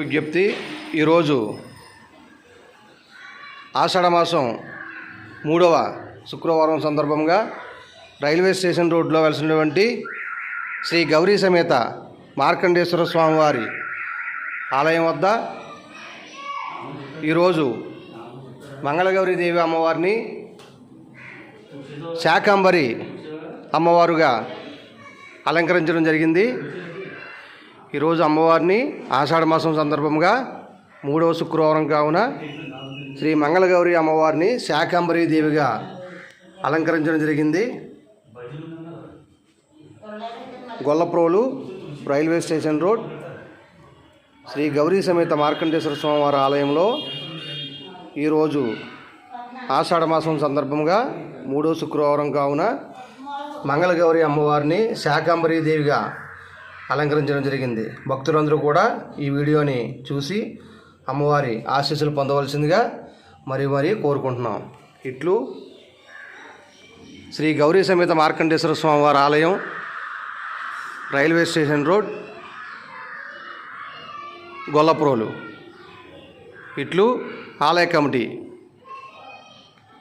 విజ్ఞప్తి. ఈరోజు ఆషాఢమాసం 3వ శుక్రవారం సందర్భంగా రైల్వే స్టేషన్ రోడ్లో వెలిసినటువంటి శ్రీ గౌరీ సమేత మార్కండేశ్వర స్వామివారి ఆలయం వద్ద ఈరోజు మంగళగౌరీదేవి అమ్మవారిని శాకంబరి అమ్మవారుగా అలంకరించడం జరిగింది. ఈరోజు అమ్మవారిని ఆషాఢమాసం సందర్భంగా 3వ శుక్రవారం కావున శ్రీ మంగళగౌరి అమ్మవారిని శాకంబరీ దేవిగా అలంకరించడం జరిగింది. Gollaprolu railway station road Shri Gauri సమేత మార్కండేశ్వర స్వామివారి ఆలయంలో ఈరోజు ఆషాఢమాసం సందర్భంగా 3వ శుక్రవారం కావున మంగళగౌరి అమ్మవారిని శాకంబరీ దేవిగా అలంకరించడం జరిగింది. భక్తులందరూ కూడా ఈ వీడియోని చూసి అమ్మవారి ఆశీస్సులు పొందవలసిందిగా మరీ కోరుకుంటున్నాం. ఇట్లు శ్రీ గౌరీ సమేత మార్కండేశ్వర స్వామివారి ఆలయం, రైల్వే స్టేషన్ రోడ్, గొల్లప్రోలు. ఇట్లు ఆలయ కమిటీ.